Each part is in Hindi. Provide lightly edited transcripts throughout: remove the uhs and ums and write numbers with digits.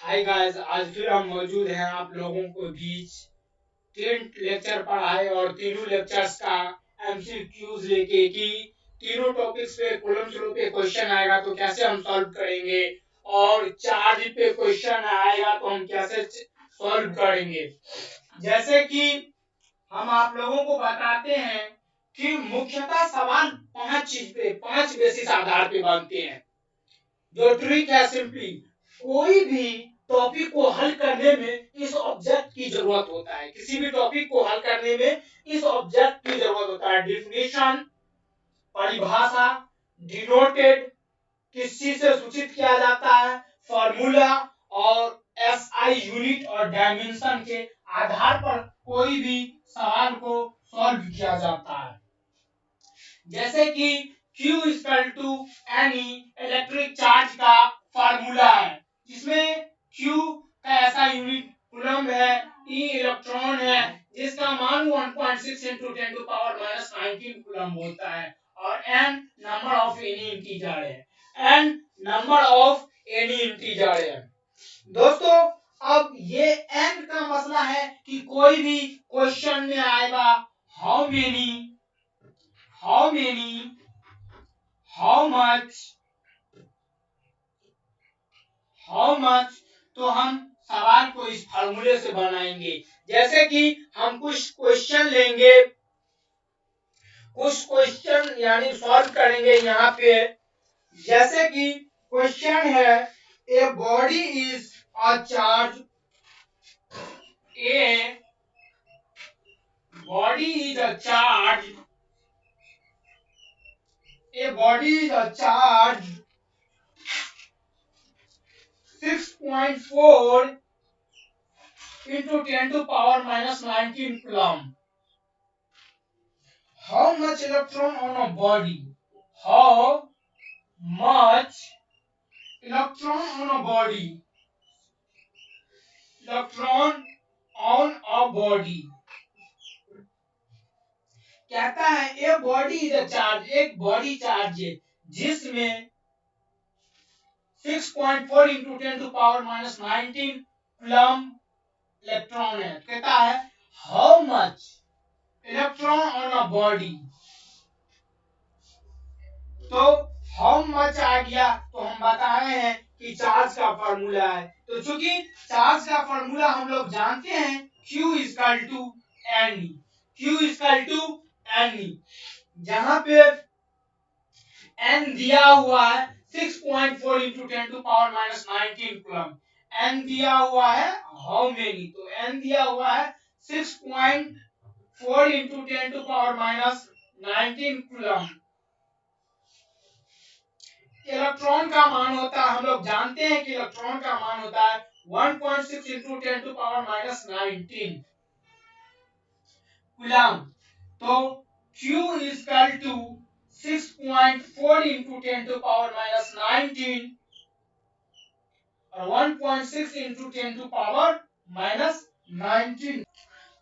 हाय गाइस, आज फिर हम मौजूद हैं आप लोगों को बीच। तीन लेक्चर पढ़ाए और तीनों लेक्चर्स का एमसीक्यूज लेके कि तीनों टॉपिक्स पे कॉलम थ्रो पे क्वेश्चन आएगा तो कैसे हम सॉल्व करेंगे, और चार्ज पे क्वेश्चन आएगा तो हम कैसे सॉल्व करेंगे। जैसे कि हम आप लोगों को बताते हैं कि मुख्यतः सवाल पांच बेसिस आधार पे बनते हैं। जो ट्रिक है सिंपली कोई भी टॉपिक को हल करने में इस ऑब्जेक्ट की जरूरत होता है। किसी भी टॉपिक को हल करने में इस ऑब्जेक्ट की जरूरत होता है। डिफिनेशन, परिभाषा, डिनोटेड, किस चीज से सूचित किया जाता है, फॉर्मूला और एसआई यूनिट और डायमेंशन के आधार पर कोई भी सवाल को सॉल्व किया जाता है। जैसे कि Q equal to any electric charge का फार्मूला है, जिसमें Q का ऐसा यूनिट कूलम्ब है, E इलेक्ट्रॉन है जिसका मान 1.6 into 10 to power minus 19 coulomb होता है, और N number of any integer है। N number of any integer है। दोस्तों, अब ये N का मसला है कि कोई भी क्वेश्चन में आएगा how many, how many, how much, तो हम सवाल को इस फार्मूले से बनाएंगे। जैसे कि हम कुछ क्वेश्चन लेंगे, कुछ क्वेश्चन यानी सॉल्व करेंगे यहाँ पे। जैसे कि क्वेश्चन है a body is a charge, a body is a charge, a body is a charge 6.4 into 10 to power minus 19 coulomb. How much electron on a body? How much electron on a body? Electron on a body. कहता है a body is a charge, एक बॉडी चार्ज है जिसमें 6.4 into 10 to power minus 19 coulomb electron है। कहता है how much electron on a body. तो हाउ मच आ गया तो हम बता रहे हैं कि चार्ज का फॉर्मूला है। तो चूंकि चार्ज का फॉर्मूला हम लोग जानते हैं Q equal to n, Q equal to n, जहां पे n दिया हुआ है 6.4 into 10 to power minus 19 coulomb, n दिया हुआ है हाउ मेनी, तो n दिया हुआ है 6.4 into 10 to power minus 19 coulomb. Electron का मान होता है, हम लोग जानते हैं कि इलेक्ट्रॉन का मान होता है 1.6 into 10 to power minus 19 coulomb. तो Q equal to 6.4 into 10 to power minus 19 और 1.6 इंटू 10 टू पावर माइनस 19।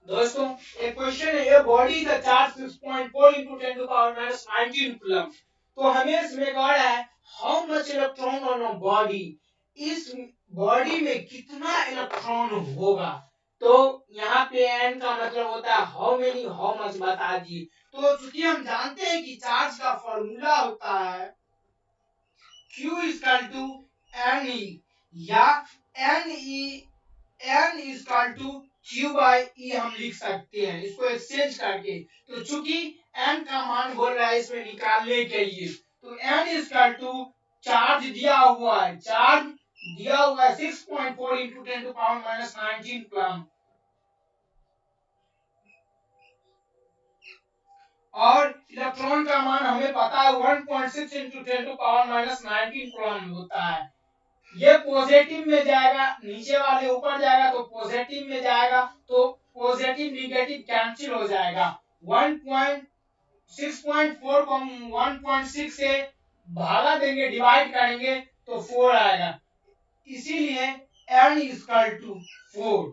दोस्तों, एक क्वेश्चन है ये body the charge 6.4 into 10 to power minus 19 coulomb. तो हमें इसमें कह रहा है how much electron on a body, इस बॉडी में कितना इलेक्ट्रॉन होगा। तो यहाँ पे n का मतलब होता है हाउ मेनी, हाउ मच बता दिए। तो चूंकि हम जानते हैं कि चार्ज का फॉर्मूला होता है Q equal to N E, या N equal to Q by E हम लिख सकते हैं इसको एक्सचेंज करके। तो चूंकि n का मान बोल रहा है इसमें निकालने के लिए, तो n इक्वल टू चार्ज दिया हुआ है, चार्ज दिया हुआ है 6.4 into 10 to power minus 19 coulomb, और इलेक्ट्रॉन का मान हमें पता है 1.6 into 10 to power minus 19 coulomb होता है। ये पॉजिटिव में जाएगा, नीचे वाले ऊपर जाएगा तो पॉजिटिव में जाएगा, तो पॉजिटिव निगेटिव कैंसिल हो जाएगा। 6.4 को हम 1.6 से भागा देंगे, डिवाइड करेंगे तो 4 आएगा, इसीलिए n इक्वल टू 4।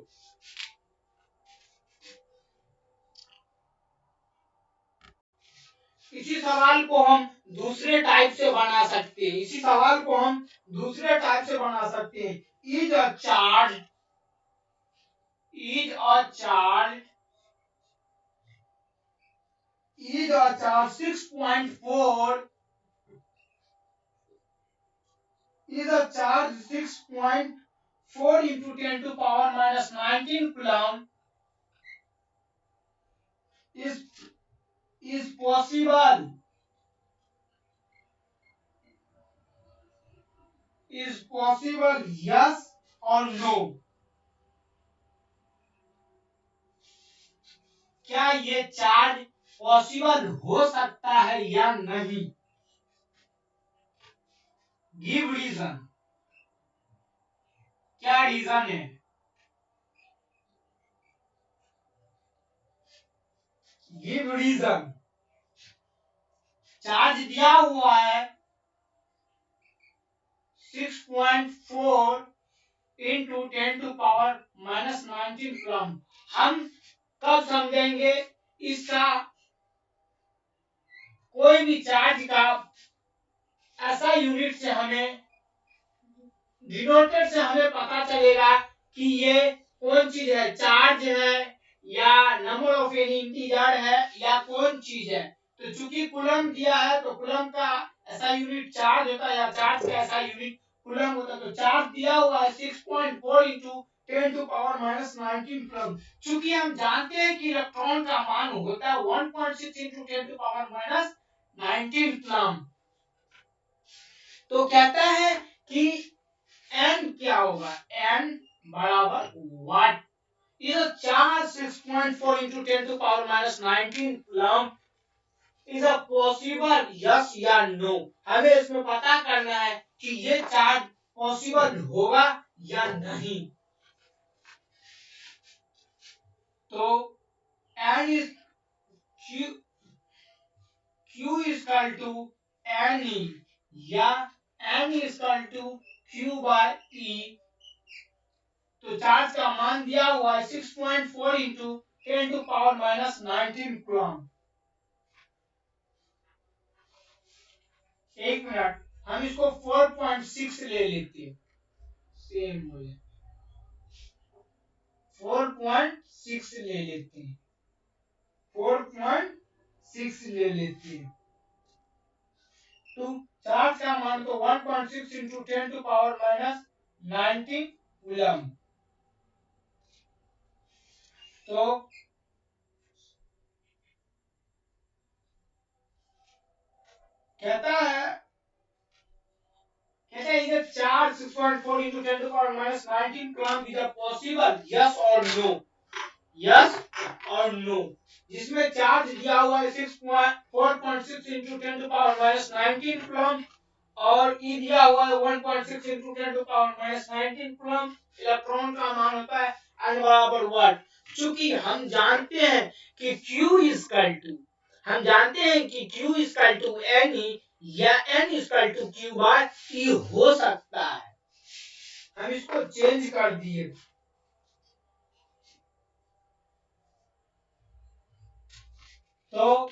इसी सवाल को हम दूसरे टाइप से बना सकते हैं, इसी सवाल को हम दूसरे टाइप से बना सकते हैं। Is a charge 6.4 is a charge 6.4 into 10 to power minus 19 coulomb is possible yes or no? क्या ये चार्ज पॉसिबल हो सकता है या नहीं? Give reason. क्या रीजन है? Give reason. चार्ज दिया हुआ है 6.4 into 10 to power minus 19 coulomb. हम कब समझेंगे इसका कोई भी चार्ज का ऐसा यूनिट से हमें डिनोटेड से हमें पता चलेगा कि ये कौन चीज है, चार्ज है या नंबर ऑफ एनी इंटीजर है या कौन चीज है। तो चूंकि कूलम्ब दिया है तो कूलम्ब का ऐसा यूनिट चार्ज होता है या चार्ज का ऐसा यूनिट कूलम्ब होता है। तो चार्ज दिया हुआ है 6.4 into 10 to power minus 19 coulomb. चूंकि हम जानते हैं कि इलेक्ट्रॉन का मान होता है 1.6 into 10 to power minus 19 coulomb. तो कहता है कि n क्या होगा, n बराबर what. Is a charge 6.4 into 10 to power minus 19 coulomb is a possible yes या नो। हमें इसमें पता करना है कि ये चार्ज पॉसिबल होगा या नहीं। तो n is q is equal to ne या n is equal to q by e। तो चार्ज का मान दिया हुआ है 6.4 into 10 to power minus 19 coulomb. एक मिनट, हम इसको 4.6 ले लेते हैं, सेम हो जाए 4.6 ले लेते हैं, 4.6 ले लेते हैं। तो चार्ज का मान तो 1.6 into 10 to power minus 19 coulomb. तो कहता है इधर charge 6.4 into 10 to power minus 19 coulomb is possible yes और नो, यस और नो। जिसमें चार्ज दिया हुआ है 4.6 into 10 to power minus 19 coulomb और ई दिया हुआ है 1.6 into 10 to power minus 19 coulomb. Electron का मान होता है n बराबर वाट। चूंकि हम जानते हैं कि Q is equal to, हम जानते हैं कि Q is equal to Ne या N is equal to Q by E हो सकता है। हम इसको चेंज कर दिए। तो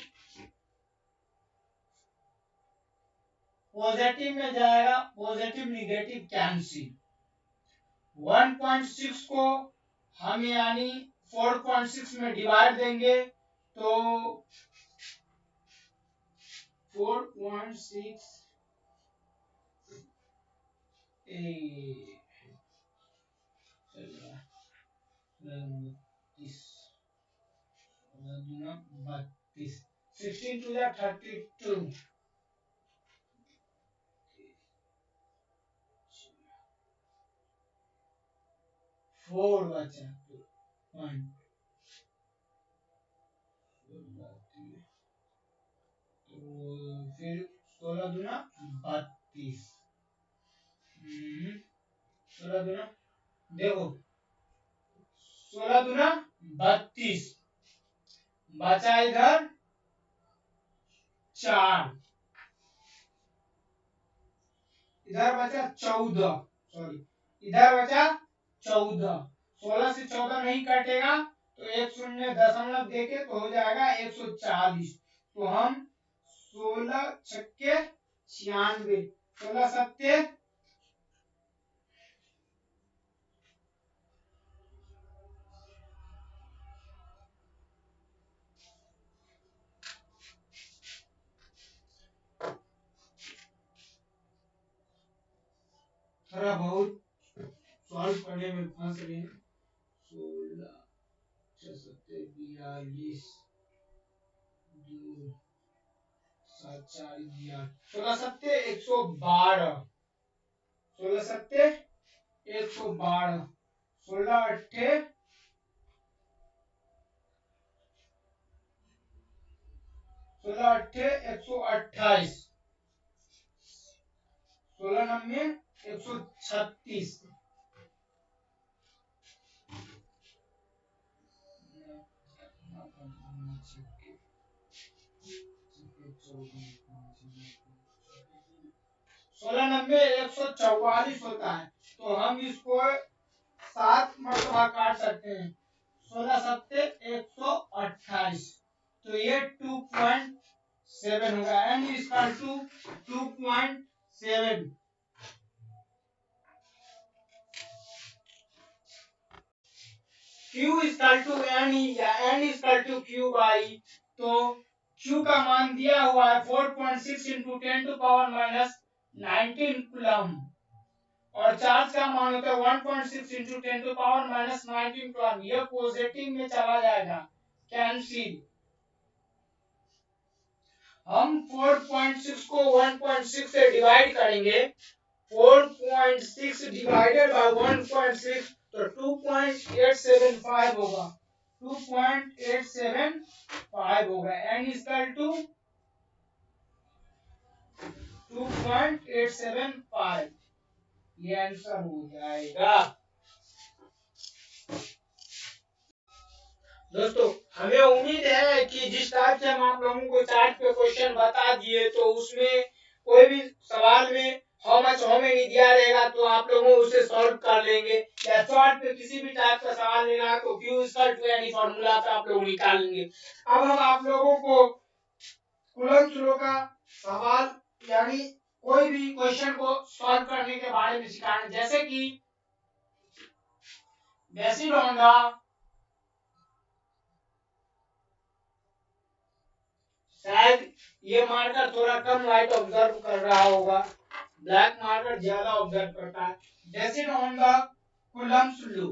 पॉजिटिव में जाएगा, पॉजिटिव निगेटिव कैंसिल। 1.6 को हम यानी 4.6 में डिवाइड देंगे तो 4.6 32 16 to the 32 4 बचा तो 1 तो फिर 16 दूना 32 16 दूना देखो 16 दूना 32 बचा इधर 4, इधर बचा 14, सॉरी इधर बचा 14। 16 से 14 नहीं कटेगा तो एक शून्य दशमलव देके तो हो जाएगा 140। तो हम 16 छक्के 96, 16 सत्ते थोड़ा बहुत सॉल्व करने में फंस रहे हैं। 16 6 सत्ते 42, 2 7 4 11, 16 सत्ते 112, 16 सत्ते 112, 16 अट्ठे 128, 16 नब्बे 136, सोलह नब्बे 144 होता है, तो हम इसको 7 मरतबा काट सकते हैं। 16 सत्ते 128, तो ये 2.7 होगा। n equal to 2.7। q equal to n या n equal to q by, तो q का मान दिया हुआ है 4.6 into 10 to power minus 19 coulomb, और चार्ज का मान होता है 1.6 into 10 to power minus 19 coulomb. यह पॉजिटिव में चला जाएगा, कैंसिल। हम 4.6 को 1.6 से डिवाइड करेंगे, 4.6 डिवाइडेड बाय 1.6, तो 2.875 होगा, 2.875 होगा। n इक्वल टू 2.875, ये आंसर हो जाएगा। दोस्तों, हमें उम्मीद है कि जिस टाइप से हम आप लोगों को चार्ट पे क्वेश्चन बता दिए, तो उसमें कोई भी सवाल में हाउ मच हाउ मेनी दिया रहेगा तो आप लोगों उसे सॉल्व कर लेंगे, या चार्ट पे किसी भी टाइप का सवाल लेगा तो क्यू इक्वल टू यानी फॉर्मूला पे आप लोग निकाल लेंगे। अब हम आप लोगों को कूलम्ब लॉ का सवाल यानी कोई भी क्वेश्चन को सॉल्व करने के बारे में सिखाएंगे, जैसे कि बेसिड ऑन द शायद ये मार्कर थोड़ा कम लाइट ऑब्जर्व कर रहा होगा, ब्लैक मार्कर ज्यादा ऑब्जर्व करता है। Based on the coulomb law,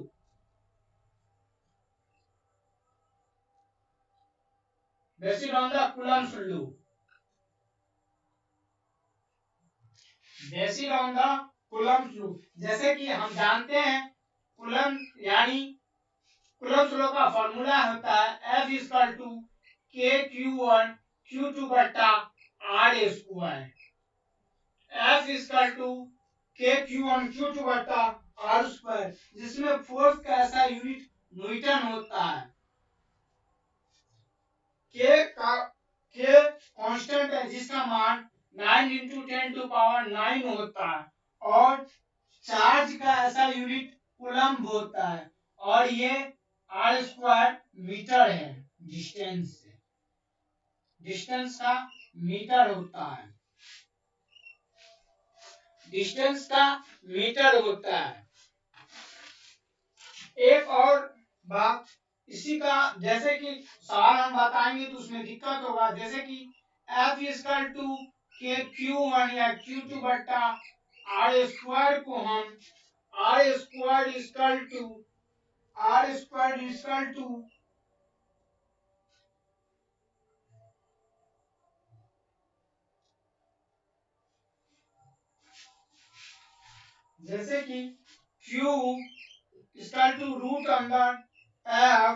based on the coulomb law, based on the coulomb law, जैसे कि हम जानते हैं कूलम्ब यानी कूलम्ब लॉ का फॉर्मूला होता है F equal to K Q1 Q2 बट्टा R square. F equal to K Q1 Q2 बट्टा R स्क्वायर, जिसमें फोर्स का ऐसा यूनिट न्यूटन होता है। K कांस्टेंट है जिसका मान 9 इंटू 10 टू पावर 9 होता है, और चार्ज का ऐसा यूनिट कूलम्ब होता है, और ये R स्क्वायर मीटर है, डिस्टेंस का मीटर होता है, डिस्टेंस का मीटर होता है। एक और बात इसी का, जैसे कि सवाल हम बताएंगे तो उसमें दिक्कत होगा, जैसे कि F equal to K Q1 या Q2 बट्टा R स्क्वायर को हम R स्क्वायर इक्वल टू जैसे कि Q equal to root under F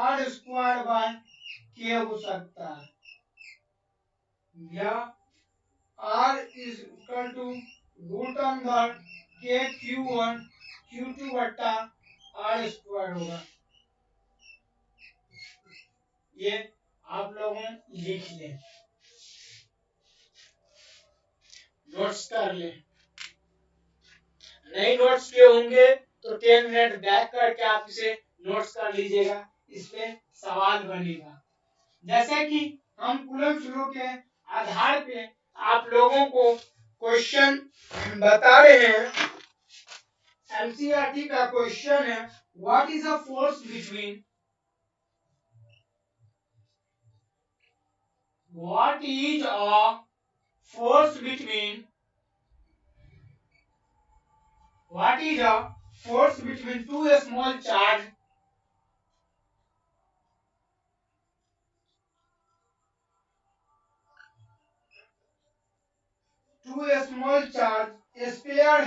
R square by K हो सकता है, या R is equal to root under K Q1 Q2 बट्टा R स्क्वायर होगा। ये आप लोगों लिख लें, नोट्स कर लें। नहीं नोट्स किए होंगे तो 10 मिनट बैक करके आप इसे नोट्स कर लीजिएगा, इसमें सवाल बनेगा। जैसे कि हम कूलम्ब्स लॉ के आधार पे आप लोगों को क्वेश्चन बता रहे हैं। एनसीईआरटी का क्वेश्चन है, what is the force between what is a force between what is a force between two small charge a sphere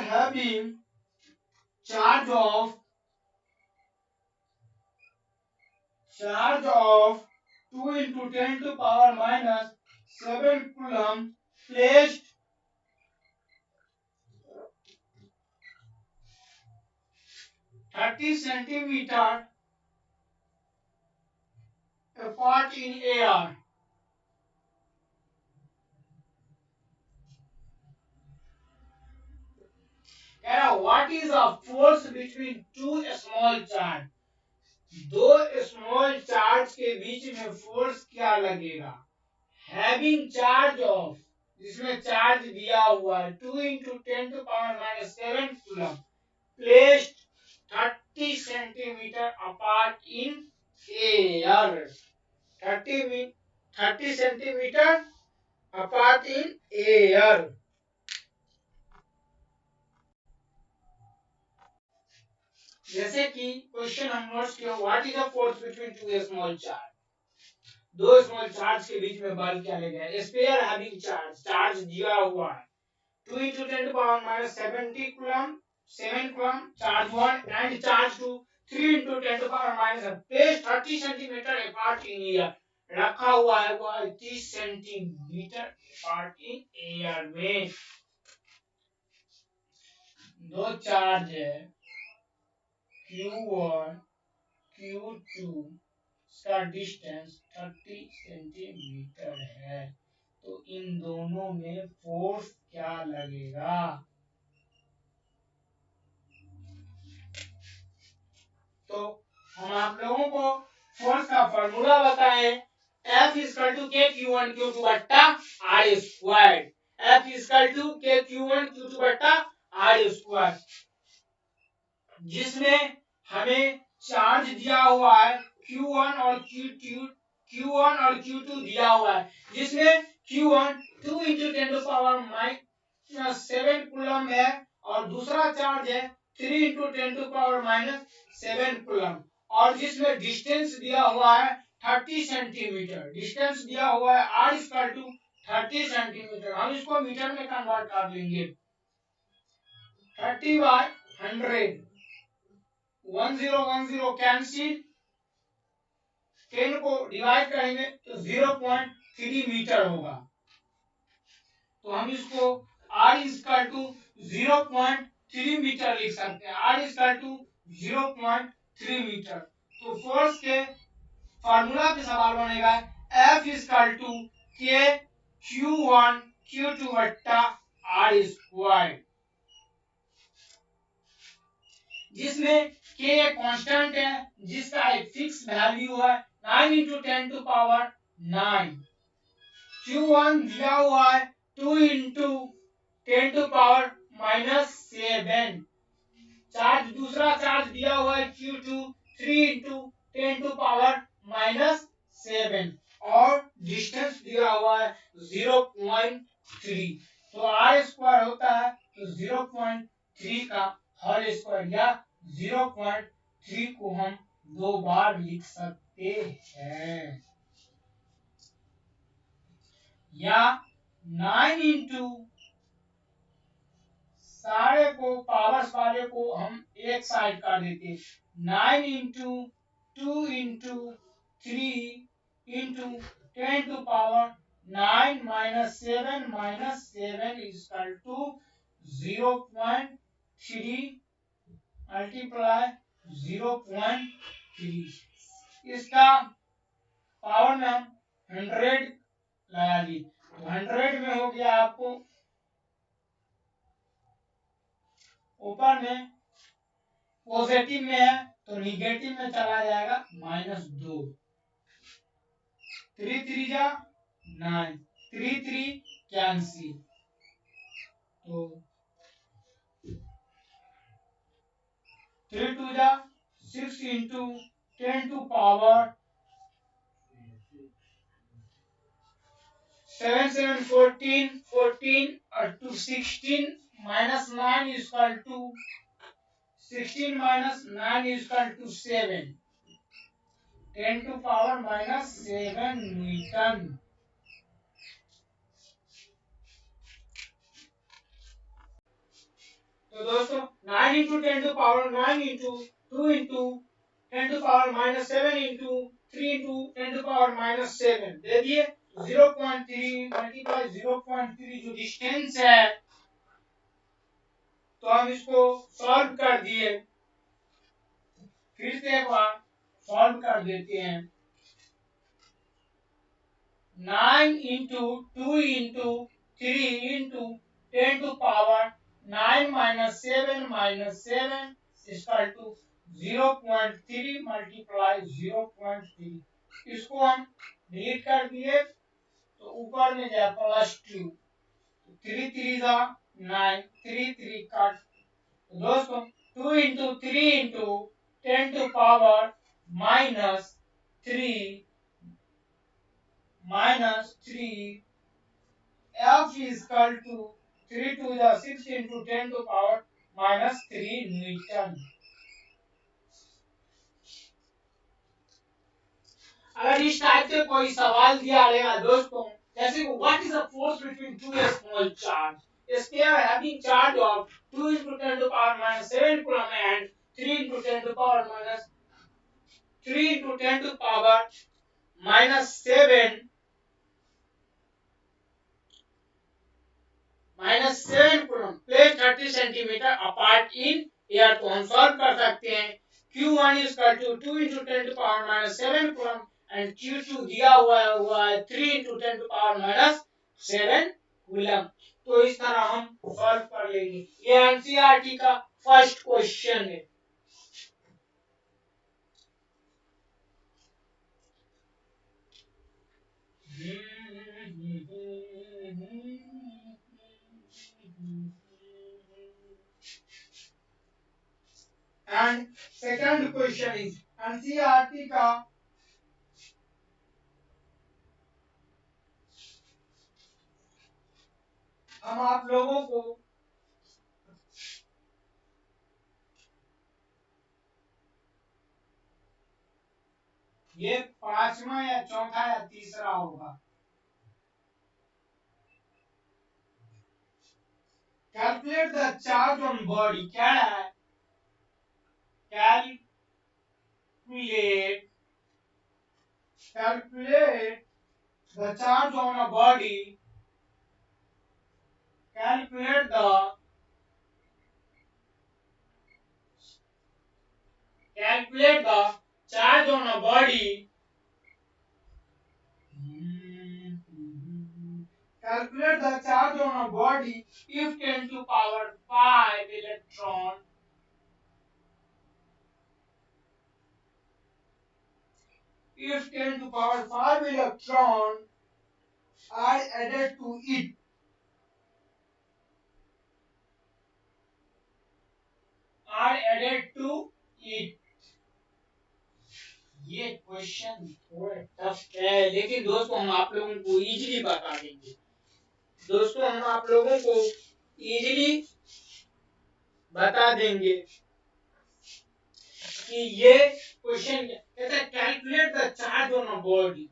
having charge of 2 into 10 to power minus 7 coulomb placed 30 centimeter apart in air. What is the force between two small charge? दो स्मॉल चार्ज के बीच में फोर्स क्या लगेगा? हैविंग चार्ज ऑफ, जिसमें चार्ज दिया हुआ है 2 into 10 to power minus 7 coulomb placed 30 centimetre apart in air, 30 centimetre apart in air. जैसे कि क्वेश्चन हम नोट्स किया, what is the force between two small charge, दो स्मॉल चार्ज के बीच में बल क्या लगेगा? स्फीयर हैविंग चार्ज, चार्ज दिया हुआ है 2 into 10 to power minus 70 coulomb, 7 coulomb charge 1 and charge 2 3 into 10 to power minus place 30 centimeter apart in air, रखा हुआ है वो 30 सेंटीमीटर अपार्ट इन एयर में। दो चार्ज है Q1 Q2, इसका डिस्टेंस 30 सेंटीमीटर है, तो इन दोनों में फोर्स क्या लगेगा? तो हम आप लोगों को फोर्स का फॉर्मूला बताएं, F equal to K Q1 Q2 बट्टा R square, F equal to K Q1 Q2 बट्टा R स्क्वायर, जिसमें हमें चार्ज दिया हुआ है Q1 और Q2 दिया हुआ है, जिसमें Q1 2 into 10 to power minus 7 coulomb है और दूसरा चार्ज है 3 into 10 to power minus 7 coulomb, और जिसमें डिस्टेंस दिया हुआ है 30 सेंटीमीटर, डिस्टेंस दिया हुआ है R इक्वल टू 30 सेंटीमीटर। हम इसको मीटर में कन्वर्ट कर लेंगे, 30 बाय 100, 1010 कैंसिल, 10 को डिवाइड करेंगे तो 0.3 मीटर होगा, तो हम इसको R इक्वल टू 0.3 मीटर लिख सकते हैं, R इक्वल टू 0.3 मीटर। तो फोर्स के फार्मूला पे सवाल बनेगा F equal to K Q1 Q2 बट्टा R स्क्वायर, जिसमें k एक कांस्टेंट है जिसका एक फिक्स वैल्यू है 9 into 10 to power 9, Q1 दिया हुआ है 2 into 10 to power minus 7, charge दूसरा चार्ज दिया हुआ है Q2 3 into 10 to power minus 7 और डिस्टेंस दिया हुआ है 0.3, तो R स्क्वायर होता है तो 0.3 का होल स्क्वायर, या 0.3 को हम दो बार लिख सकते हैं, या 9 into सारे को पावर्स वाले को हम एक साइड कर देते, 9 into 2 into 3 into 10 to power 9 minus 7 is equal to 0.3 multiply 0.3, इसका पावर में हम 100 लगा दी, तो 100 में हो गया आपको ऊपर में पॉजिटिव में है तो निगेटिव में चला जाएगा -2। 3 3 जा 9, 3 3 कैंसिल, तो 3 2 जा 6 into 10 to power 7 7 14 14 to 16 minus 9 is equal to 16 minus 9 is equal to 7, 10 to power minus 7 Newton। तो दोस्तों 9 into 10 to power 9 into 2 into 10 to power minus 7 into 3 into 10 to power minus 7 दे दिए। 0.3 मल्टीप्लाई 0.3 जो डिस्टेंस है, तो हम इसको सॉल्व कर दिए। फिर से एक बार सॉल्व कर देते हैं। 9 into 2 into 3 into 10 to power 9 minus 7 is equal to 0.3 multiply 0.3। इसको हम डिलीट कर दिए तो ऊपर में जाए +2, 3 3 जा 9, 3 3 कट। तो दोस्तों 2 into 3 into 10 to power -3 F is equal to 3 to the 6 into 10 to power -3 Newton। अगर इस टाइप से कोई सवाल दिया रहेगा दोस्तों, जैसे what is the force between two small charge, a sphere having charge of 2 into 10 to power -7 coulomb and 3 into 10 to power -7 -7 coulomb place 30 centimetre apart in air. तो हम सॉल्व कर सकते हैं। Q1 is equal to 2 into 10 to power -7 coulomb and Q2 दिया हुआ है 3 into 10 to power -7 कूलम। तो इस तरह हम सॉल्व कर लेंगे। ये एनसीईआरटी का फर्स्ट क्वेश्चन है। And second question is NCERT का हम आप लोगों को ये पांचवा या चौथा या तीसरा होगा। Calculate the charge on body, क्या है? Calculate the charge on a body. Calculate the charge on a body. Calculate the charge on a body if 10 to power 5 electron if 10 to power 5 electron are added to it. ये क्वेश्चन थोड़ा टफ है, लेकिन दोस्तों हम आप लोगों को इजीली बता देंगे। दोस्तों हम आप लोगों को इजीली बता देंगे कि ये क्वेश्चन कहता है calculate the charge on a body.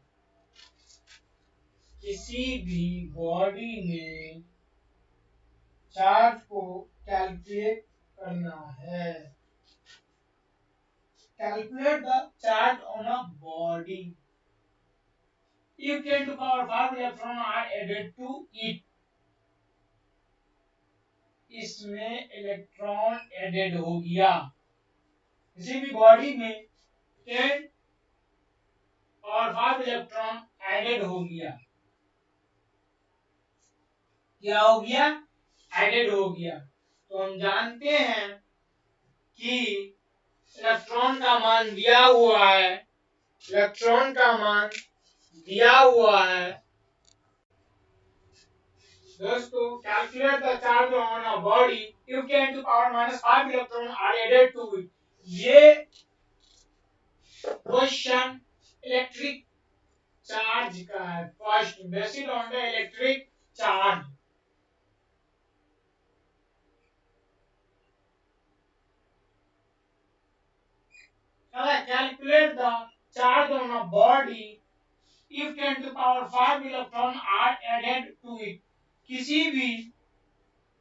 किसी भी बॉडी में चार्ज को कैलकुलेट करना है। Calculate the charge on a body if 10 to power 5 electron are added to it। इसमें इलेक्ट्रॉन एडेड हो गया। किसी भी बॉडी में 10 और 5 इलेक्ट्रॉन एडेड हो गया। क्या हो गया? एडेड हो गया। तो हम जानते हैं कि इलेक्ट्रॉन का मान दिया हुआ है, इलेक्ट्रॉन का मान दिया हुआ है दोस्तों। Calculate the charge on a body if 10 to power minus 5 electron are added to it. ये क्वेश्चन इलेक्ट्रिक चार्ज का है, first based on the electric charge. Calculate the charge on a body if 10 to power 5 electron are added to it। किसी भी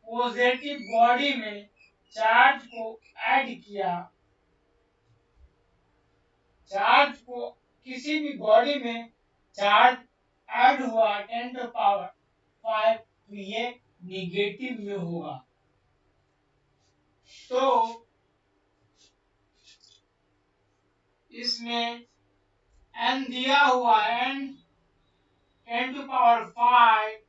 पॉजिटिव बॉडी में चार्ज को ऐड किया, चार्ज को किसी भी बॉडी में चार्ज ऐड हुआ 10 टू पावर 5 तो ये निगेटिव में होगा। तो इसमें n दिया हुआ n 10 टू पावर 5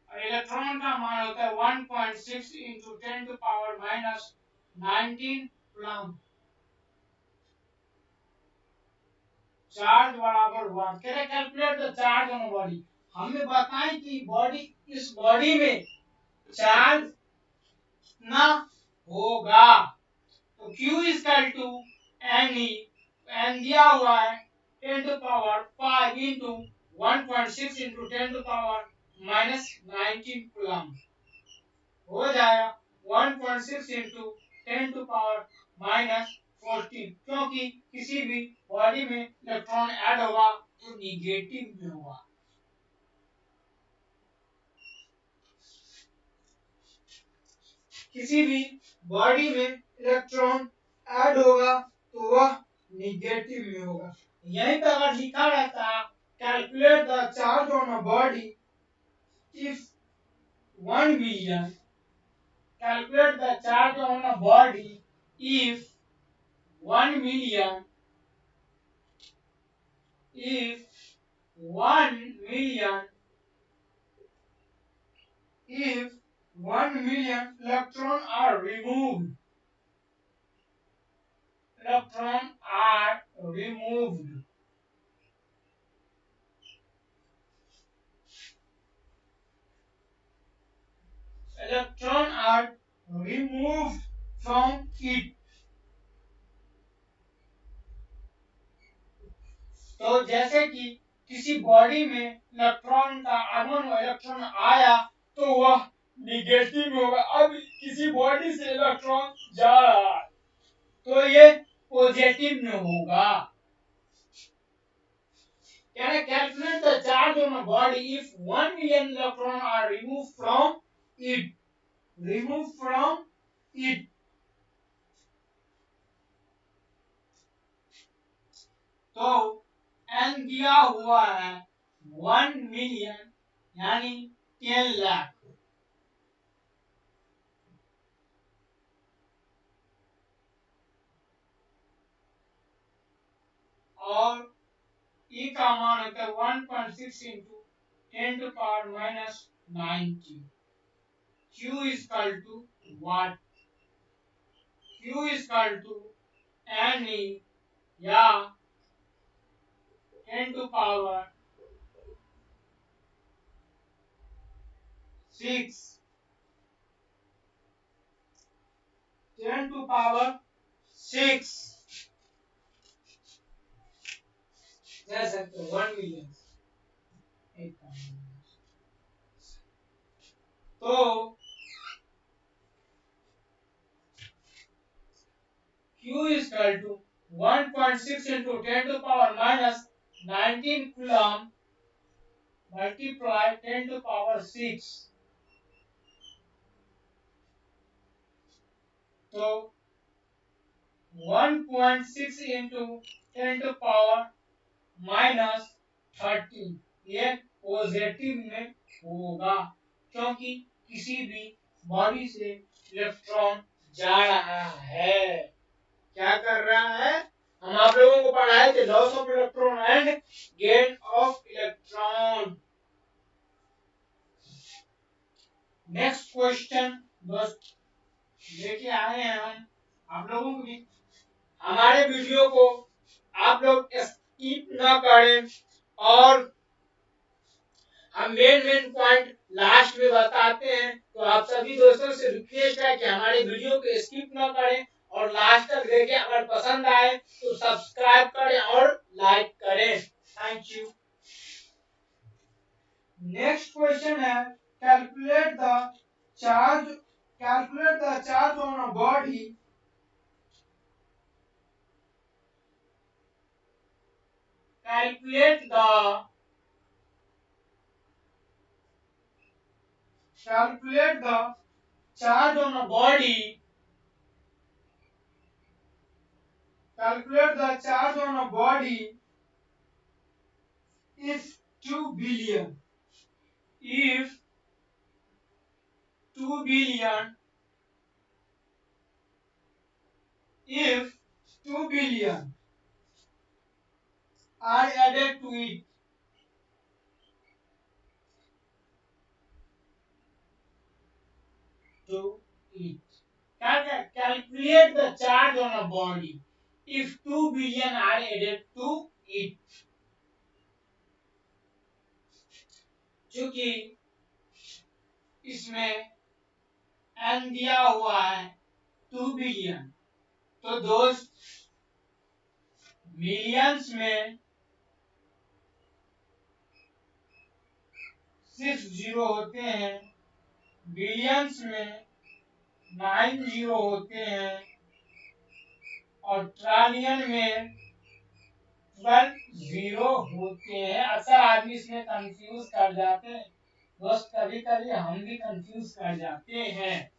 और इलेक्ट्रॉन का मान होता है 1.6 into 10 to power minus 19 coulomb. Charge बराबर 1। Calculate the charge on body. हमें बताएं कि बॉडी, इस बॉडी में चार्ज ना होगा तो Q equal to N e, n दिया हुआ है 10 to power 5 into 1.6 into 10 to power minus 19 coulomb हो जाएगा 1.6 इंटू 10 टू पावर माइनस 14, क्योंकि किसी भी बॉडी में इलेक्ट्रॉन ऐड होगा तो निगेटिव में होगा। किसी भी बॉडी में इलेक्ट्रॉन ऐड होगा तो वह निगेटिव में होगा। यहीं पर अगर लिखा रहता calculate the charge on a body if 1 million, calculate the charge on a body if 1 million, if 1 million, if 1 million electron are removed, electron are removed, electron are removed from it। तो जैसे कि किसी बॉडी में इलेक्ट्रॉन का आगमन हुआ, इलेक्ट्रॉन आया तो वह निगेटिव होगा। अब किसी बॉडी से इलेक्ट्रॉन जा रहा है तो ये पॉजिटिव में होगा। Can I calculate the charge on a body if 1 million electrons are removed from it? Removed from it. तो n दिया हुआ है 1 मिलियन यानी 10 लाख, और E का मान होता है 1.6 into 10 to power minus 19। Q is equal to what? Q is equal to Ne या 10 to power 6, 10 to power 6 कह सकते हो 1 मिलियन। तो Q is equal to 1.6 into 10 to power minus 19 coulomb multiply 10 to power 6। तो 1.6 into 10 to power minus 13 ये पॉजिटिव में होगा, क्योंकि किसी भी बॉडी से इलेक्ट्रॉन जा रहा है। क्या कर रहा है? हम आप लोगों को पढ़ाए थे loss of electron and gain of electron. Next question लेके आए हैं हम आप लोगों को भी हमारे वीडियो को आप लोग स्किप ना करें और हम मेन मेन पॉइंट लास्ट में बताते हैं। तो आप सभी दोस्तों से रिक्वेस्ट है कि हमारे वीडियो को स्किप ना करें और लास्ट तक देखें। अगर पसंद आए तो सब्सक्राइब करें और लाइक करें। Thank you. नेक्स्ट क्वेश्चन है calculate the charge on a body calculate the charge on a body if 2 billion if 2 billion if 2 billion are added to it calculate the charge on a body if 2 billion are added to it। क्योंकि इसमें n दिया हुआ है 2 बिलियन, तो दोस्त मिलियंस में 6 जीरो होते हैं, बिलियंस में 9 जीरो होते हैं और ट्रिलियन में 12 जीरो होते हैं। अक्सर आदमी इसमें कंफ्यूज कर जाते हैं दोस्त, कभी कभी हम भी कंफ्यूज कर जाते हैं।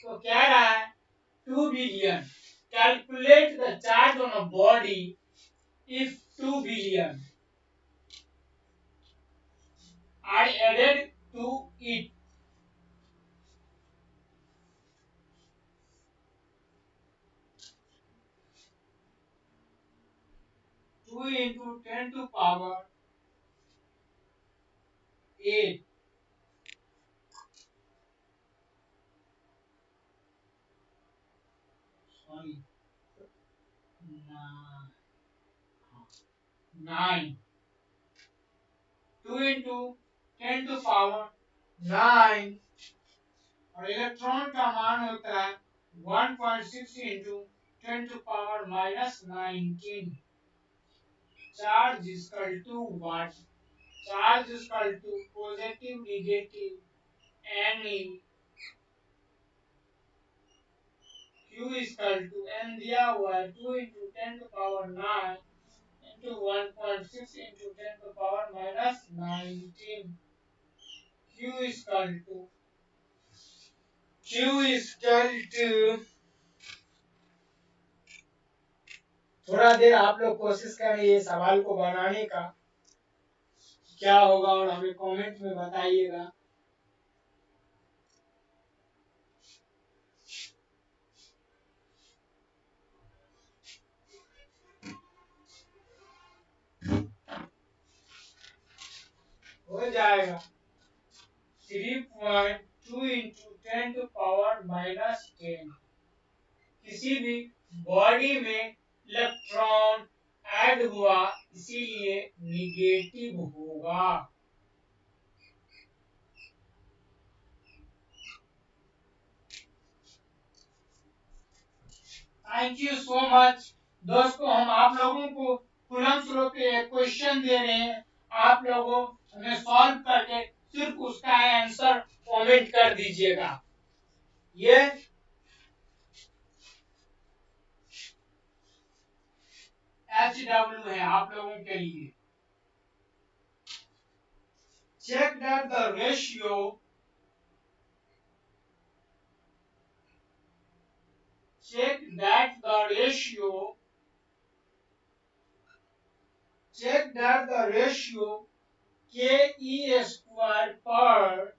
तो क्या रहा है 2 billion calculate the charge on a body if 2 billion are added to it। 2 into 10 to power 8 sorry 9 2 into 10 to power 9 और इलेक्ट्रॉन का मान होता है 1.6 into 10 to power minus 19। Charge equal to what? Charge equal to positive negative any Q equal to n दिया हुआ है 2 into 10 to power 9 into 1.6 into 10 to power minus 19। Q equal to थोड़ा देर आप लोग कोशिश करें ये सवाल को बनाने का, क्या होगा और हमें कमेंट में बताइएगा। हो जाएगा 3.2 into 10 to power minus 10। किसी भी बॉडी में इलेक्ट्रॉन ऐड हुआ इसीलिए निगेटिव होगा। थैंक यू सो मच दोस्तों। हम आप लोगों को कूलम्ब लॉ पे एक क्वेश्चन दे रहे हैं, आप लोगों हमें सॉल्व करके सिर्फ उसका आंसर कमेंट कर दीजिएगा। ये HW है आप लोगों के लिए। Check that the ratio check that the ratio Ke square per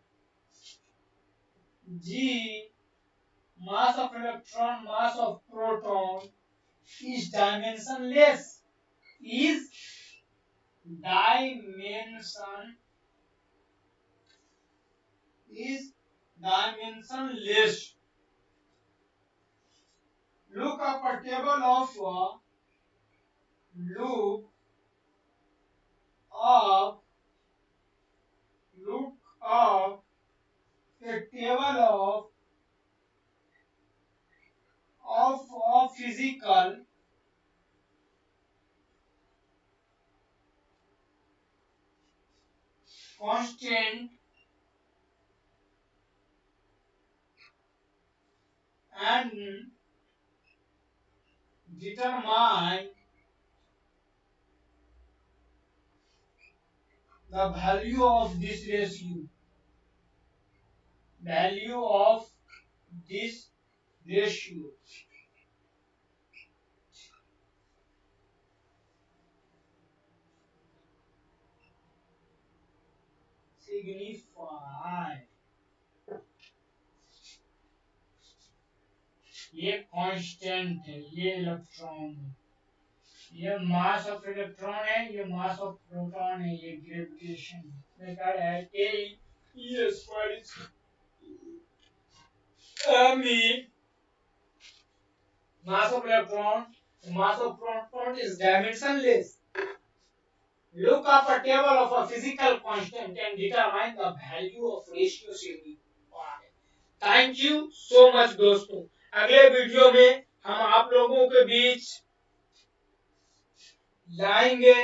G mass of electron mass of proton is dimensionless is dimensionless look up a table of look up look up a table of physical constant and determine the value of this ratio. Value of this ratio. Signify. ये कांस्टेंट है, ये इलेक्ट्रॉन है, ये मास ऑफ इलेक्ट्रॉन है, ये मास ऑफ प्रोटॉन है, ये ग्रेविटेशन मेथड है के E square mean mass of electron, mass of proton is dimensionless. Look up a table of a physical constant and determine the value of ratio signified. Thank you so much दोस्तों. अगले वीडियो में हम आप लोगों के बीच लाएंगे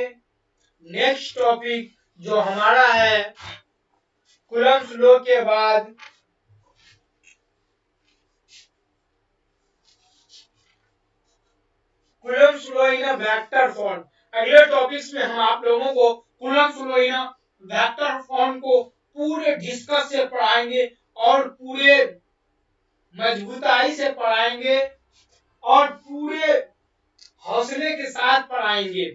नेक्स्ट टॉपिक जो हमारा है कूलम्ब्स लॉ के बाद Coulomb's law in a vector form. अगले टॉपिक्स में हम आप लोगों को Coulomb's law in a vector form को पूरे डिस्कस से पढ़ाएंगे और पूरे मजबूताई से पढ़ाएंगे और पूरे हौसले के साथ पढ़ाएंगे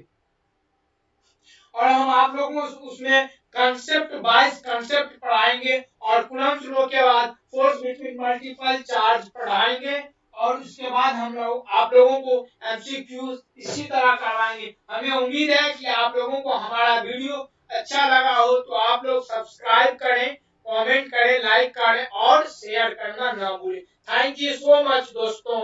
और हम आप लोगों को उसमें कंसेप्ट वाइज कंसेप्ट पढ़ाएंगे और कूलम्ब्स लॉ के बाद फोर्स बिटवीन मल्टीपल चार्ज पढ़ाएंगे और उसके बाद हम लोग आप लोगों को एमसीक्यूज इसी तरह करवाएंगे. हमें उम्मीद है कि आप लोगों को हमारा वीडियो अच्छा लगा हो तो आप लोग सब्सक्राइब करें, कमेंट करें, लाइक करें और शेयर करना ना भूलें. थैंक यू सो मच दोस्तों.